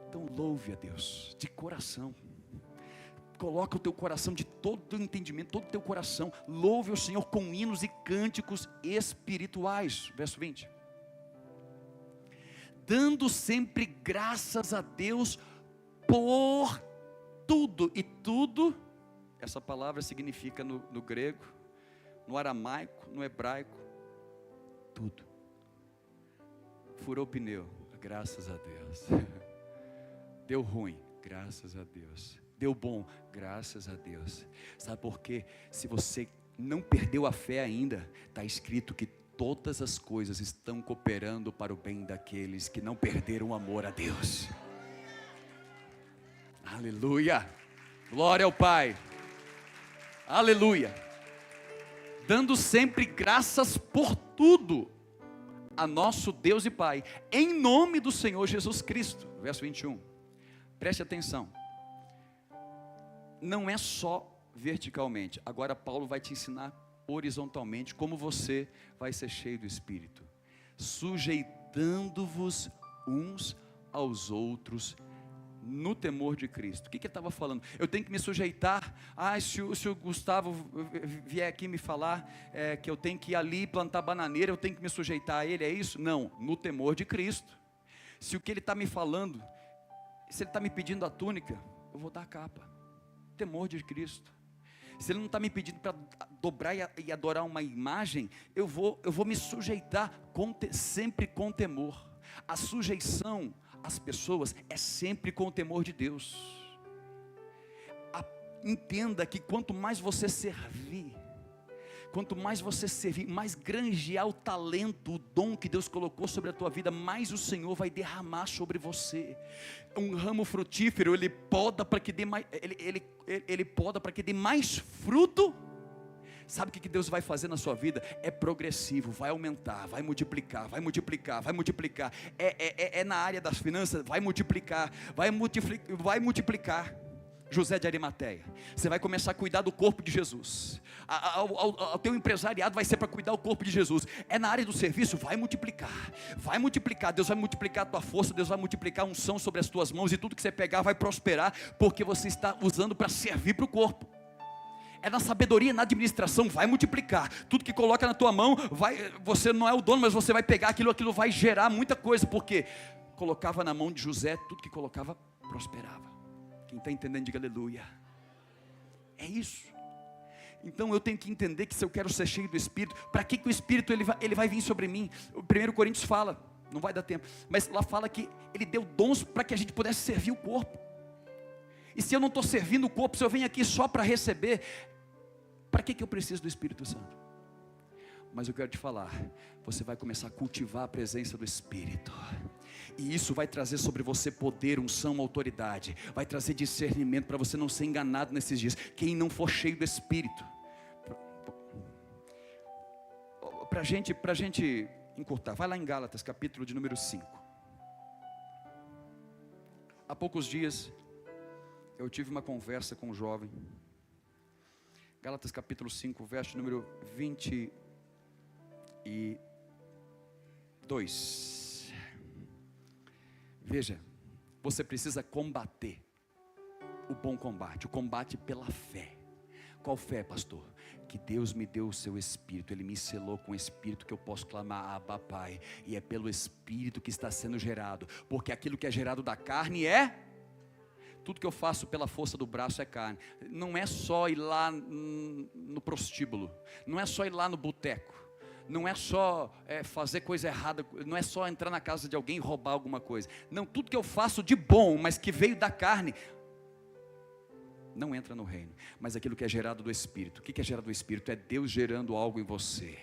Então louve a Deus de coração. Coloca o teu coração, de todo o entendimento, todo o teu coração, louve o Senhor com hinos e cânticos espirituais. Verso 20. Dando sempre graças a Deus por tudo. E tudo, essa palavra significa no grego, no aramaico, no hebraico, tudo. Furou o pneu, graças a Deus. Deu ruim, graças a Deus. Deu bom, graças a Deus. Sabe por quê? Se você não perdeu a fé ainda, está escrito que todas as coisas estão cooperando para o bem daqueles que não perderam o amor a Deus. Aleluia, glória ao Pai, aleluia. Dando sempre graças por tudo a nosso Deus e Pai, em nome do Senhor Jesus Cristo. Verso 21, preste atenção. Não é só verticalmente, agora Paulo vai te ensinar horizontalmente como você vai ser cheio do Espírito, sujeitando-vos uns aos outros no temor de Cristo. O que ele estava falando? Eu tenho que me sujeitar. Se o Gustavo vier aqui me falar que eu tenho que ir ali plantar bananeira, eu tenho que me sujeitar a ele, é isso? Não, no temor de Cristo. Se o que ele está me falando, se ele está me pedindo a túnica, eu vou dar a capa. Temor de Cristo. Se ele não está me pedindo para dobrar e adorar uma imagem, eu vou me sujeitar sempre com temor. A sujeição às pessoas é sempre com o temor de Deus. Entenda que quanto mais você servir, mais granjear o talento, o dom que Deus colocou sobre a tua vida, mais o Senhor vai derramar sobre você. Um ramo frutífero, ele poda para que dê mais, ele poda para que dê mais fruto. Sabe o que Deus vai fazer na sua vida? É progressivo, vai aumentar, vai multiplicar, vai multiplicar, vai multiplicar. É na área das finanças, vai multiplicar, vai multiplicar. José de Arimateia, você vai começar a cuidar do corpo de Jesus. O teu empresariado vai ser para cuidar do corpo de Jesus. É na área do serviço, vai multiplicar. Deus vai multiplicar a tua força, Deus vai multiplicar a unção sobre as tuas mãos, e tudo que você pegar vai prosperar, porque você está usando para servir para o corpo. É na sabedoria, na administração, vai multiplicar. Tudo que coloca na tua mão, você não é o dono, mas você vai pegar aquilo vai gerar muita coisa, porque colocava na mão de José, tudo que colocava prosperava. Quem está entendendo, diga aleluia. É isso. Então eu tenho que entender que se eu quero ser cheio do Espírito, para que o Espírito ele vai vir sobre mim? O 1 Coríntios fala, não vai dar tempo, mas lá fala que ele deu dons para que a gente pudesse servir o corpo. E se eu não estou servindo o corpo, se eu venho aqui só para receber, para que eu preciso do Espírito Santo? Mas eu quero te falar, você vai começar a cultivar a presença do Espírito, e isso vai trazer sobre você poder, unção, autoridade, vai trazer discernimento para você não ser enganado nesses dias. Quem não for cheio do Espírito, para gente encurtar, vai lá em Gálatas, capítulo de número 5. Há poucos dias eu tive uma conversa com um jovem. Gálatas capítulo 5, verso número 22. Veja, você precisa combater o bom combate, o combate pela fé. Qual fé, pastor? Que Deus me deu o seu Espírito, Ele me selou com o Espírito, que eu posso clamar Abba, Pai, e é pelo Espírito que está sendo gerado, porque aquilo que é gerado da carne tudo que eu faço pela força do braço é carne. Não é só ir lá no prostíbulo, não é só ir lá no boteco, não é só fazer coisa errada, não é só entrar na casa de alguém e roubar alguma coisa. Não, tudo que eu faço de bom, mas que veio da carne, não entra no reino. Mas aquilo que é gerado do Espírito. O que é gerado do Espírito? É Deus gerando algo em você.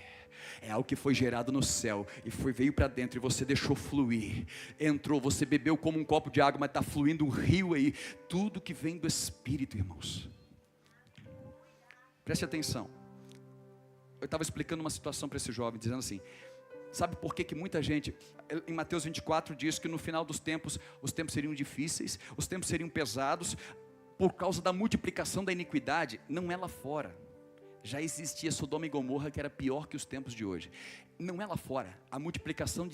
É algo que foi gerado no céu e veio para dentro e você deixou fluir. Entrou, você bebeu como um copo de água, mas está fluindo um rio aí. Tudo que vem do Espírito, irmãos. Preste atenção. Eu estava explicando uma situação para esse jovem, dizendo assim: sabe por que muita gente, em Mateus 24 diz que no final dos tempos, os tempos seriam difíceis, os tempos seriam pesados, por causa da multiplicação da iniquidade. Não é lá fora. Já existia Sodoma e Gomorra, que era pior que os tempos de hoje. Não é lá fora. A multiplicação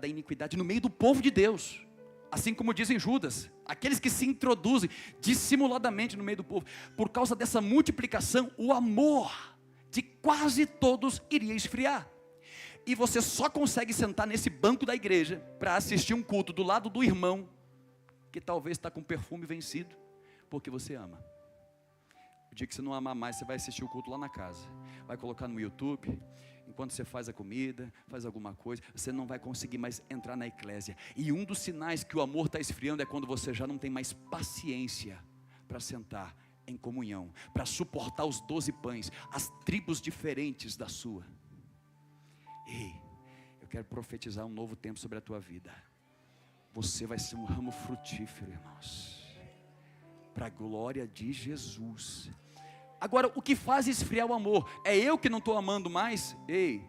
da iniquidade no meio do povo de Deus. Assim como dizem Judas, aqueles que se introduzem dissimuladamente no meio do povo. Por causa dessa multiplicação, o amor de quase todos iria esfriar. E você só consegue sentar nesse banco da igreja para assistir um culto do lado do irmão, que talvez está com perfume vencido, porque você ama. O dia que você não amar mais, você vai assistir o culto lá na casa, vai colocar no YouTube, enquanto você faz a comida, faz alguma coisa, você não vai conseguir mais entrar na eclésia. E um dos sinais que o amor está esfriando é quando você já não tem mais paciência para sentar em comunhão, para suportar os 12 pães, as tribos diferentes da sua. Ei, eu quero profetizar um novo tempo sobre a tua vida. Você vai ser um ramo frutífero, irmãos, para a glória de Jesus. Agora, o que faz esfriar o amor? É eu que não estou amando mais? Ei,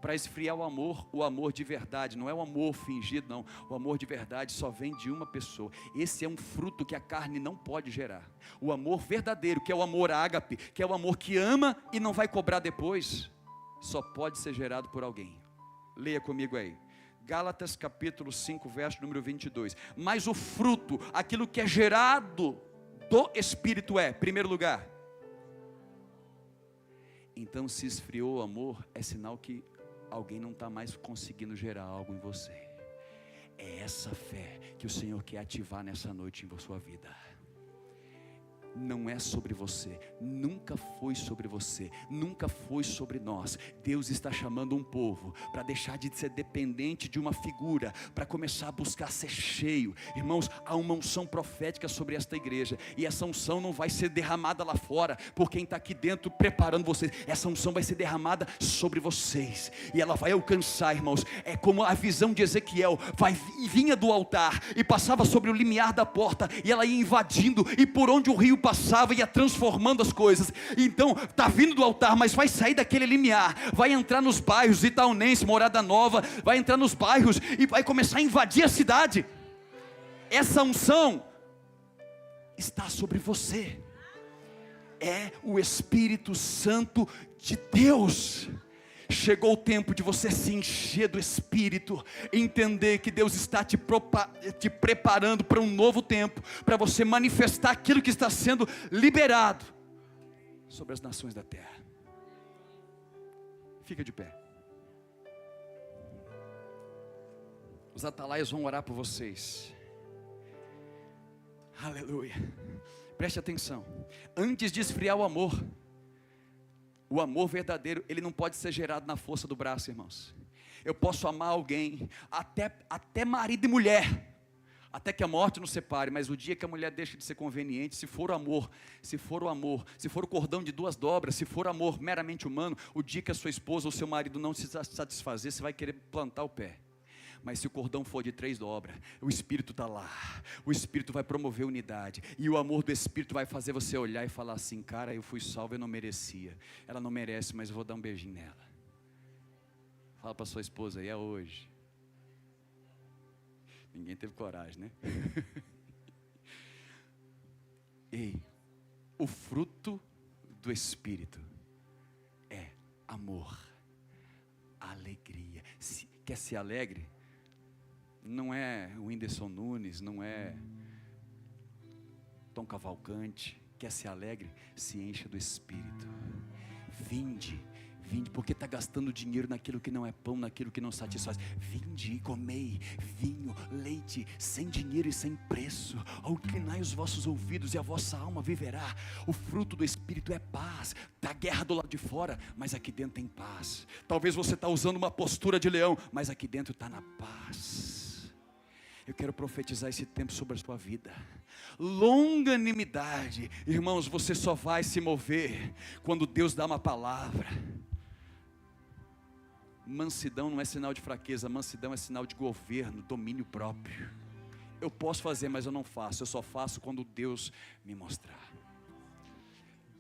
para esfriar o amor de verdade, não é o amor fingido não, o amor de verdade só vem de uma pessoa. Esse é um fruto que a carne não pode gerar. O amor verdadeiro, que é o amor ágape, que é o amor que ama e não vai cobrar depois, só pode ser gerado por alguém. Leia comigo aí, Gálatas capítulo 5, verso número 22. Mas o fruto, aquilo que é gerado do Espírito é, em primeiro lugar. Então, se esfriou o amor, é sinal que alguém não está mais conseguindo gerar algo em você. É essa fé que o Senhor quer ativar nessa noite em sua vida. Não é sobre você, nunca foi sobre você, nunca foi sobre nós. Deus está chamando um povo para deixar de ser dependente de uma figura, para começar a buscar ser cheio. Irmãos, há uma unção profética sobre esta igreja, e essa unção não vai ser derramada lá fora, por quem está aqui dentro preparando vocês. Essa unção vai ser derramada sobre vocês, e ela vai alcançar, irmãos. É como a visão de Ezequiel, vinha do altar, e passava sobre o limiar da porta, e ela ia invadindo, e por onde o rio passava, ia transformando as coisas. Então, está vindo do altar, mas vai sair daquele limiar, vai entrar nos bairros, Itaunense, Morada Nova, vai entrar nos bairros, e vai começar a invadir a cidade. Essa unção está sobre você, é o Espírito Santo de Deus. Chegou o tempo de você se encher do Espírito, entender que Deus está te preparando para um novo tempo, para você manifestar aquilo que está sendo liberado sobre as nações da terra. Fica de pé. Os atalaias vão orar por vocês. Aleluia. Preste atenção. Antes de esfriar o amor verdadeiro, ele não pode ser gerado na força do braço, irmãos. Eu posso amar alguém, até marido e mulher, até que a morte nos separe, mas o dia que a mulher deixa de ser conveniente, se for o amor, se for o cordão de 2 dobras, se for amor meramente humano, o dia que a sua esposa ou seu marido não se satisfazer, você vai querer plantar o pé. Mas se o cordão for de 3 dobras, o Espírito está lá, o Espírito vai promover unidade, e o amor do Espírito vai fazer você olhar e falar assim: cara, eu fui salvo, eu não merecia, ela não merece, mas eu vou dar um beijinho nela. Fala para sua esposa aí, é hoje. Ninguém teve coragem, né? Ei, o fruto do Espírito é amor, alegria. Quer ser alegre? Não é o Whindersson Nunes, não é Tom Cavalcante. Quer ser alegre? Se encha do Espírito. Vinde, porque está gastando dinheiro naquilo que não é pão, naquilo que não satisfaz. Vinde e comei vinho, leite, sem dinheiro e sem preço. Inclinai os vossos ouvidos e a vossa alma viverá. O fruto do Espírito é paz. Está a guerra do lado de fora, mas aqui dentro tem paz. Talvez você está usando uma postura de leão, mas aqui dentro está na paz. Eu quero profetizar esse tempo sobre a sua vida. Longanimidade. Irmãos, você só vai se mover quando Deus dá uma palavra. Mansidão não é sinal de fraqueza, mansidão é sinal de governo, domínio próprio. Eu posso fazer, mas eu não faço. Eu só faço quando Deus me mostrar.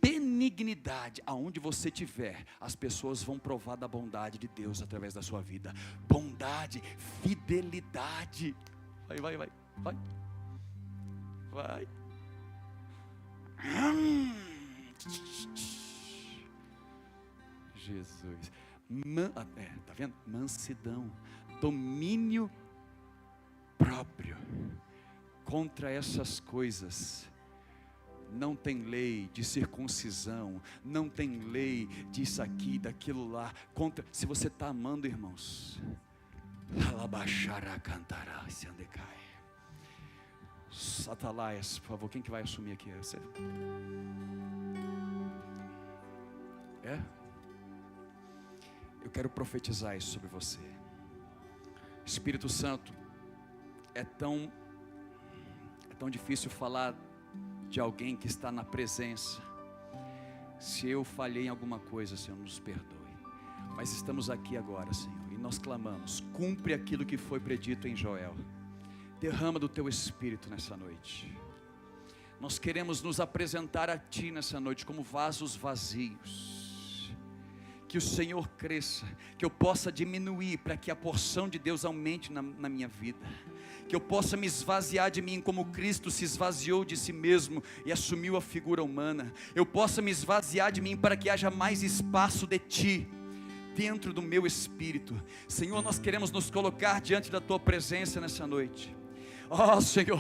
Benignidade, aonde você estiver, as pessoas vão provar da bondade de Deus através da sua vida. Bondade, fidelidade. Vai. Jesus. Tá vendo? Mansidão, domínio próprio. Contra essas coisas não tem lei de circuncisão, não tem lei disso aqui, daquilo lá. Se você está amando, irmãos, Satalaias, por favor, quem que vai assumir aqui? Você? Eu quero profetizar isso sobre você. Espírito Santo, é tão difícil falar de alguém que está na presença. Se eu falhei em alguma coisa, Senhor, nos perdoe. Mas estamos aqui agora, Senhor, e nós clamamos: cumpre aquilo que foi predito em Joel. Derrama do teu Espírito nessa noite. Nós queremos nos apresentar a Ti nessa noite como vasos vazios. Que o Senhor cresça, que eu possa diminuir, para que a porção de Deus aumente na minha vida. Que eu possa me esvaziar de mim como Cristo se esvaziou de si mesmo e assumiu a figura humana. Eu possa me esvaziar de mim para que haja mais espaço de Ti dentro do meu espírito. Senhor, nós queremos nos colocar diante da Tua presença nessa noite. Oh Senhor,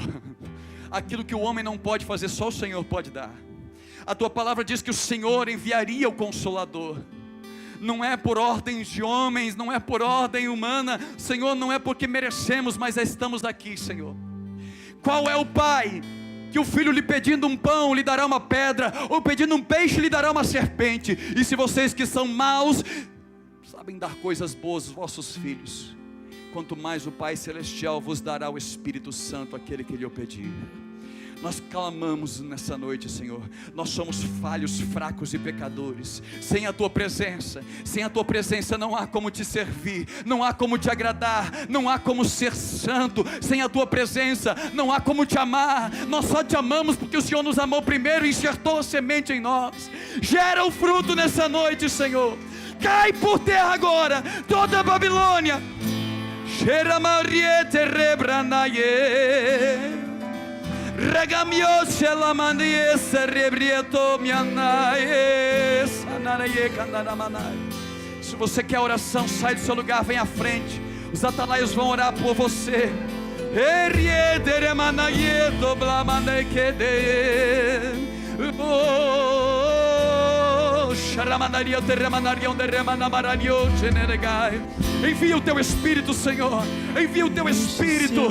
aquilo que o homem não pode fazer, só o Senhor pode dar. A Tua palavra diz que o Senhor enviaria o Consolador. Não é por ordens de homens, não é por ordem humana, Senhor, não é porque merecemos, mas estamos aqui, Senhor. Qual é o pai que o filho lhe pedindo um pão lhe dará uma pedra, ou pedindo um peixe lhe dará uma serpente? E se vocês que são maus sabem dar coisas boas aos vossos filhos, quanto mais o Pai Celestial vos dará o Espírito Santo, aquele que lhe o pedir. Nós clamamos nessa noite, Senhor. Nós somos falhos, fracos e pecadores. Sem a Tua presença não há como Te servir, não há como Te agradar, não há como ser santo. Sem a Tua presença não há como Te amar. Nós só Te amamos porque o Senhor nos amou primeiro e enxertou a semente em nós. Gera o fruto nessa noite, Senhor. Cai por terra agora toda a Babilônia. Sheramariete rebranaye. Se você quer oração, sai do seu lugar, vem à frente. Os atalaios vão orar por você. Envia o Teu Espírito, Senhor. Envia o Teu Espírito.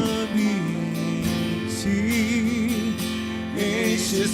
Enche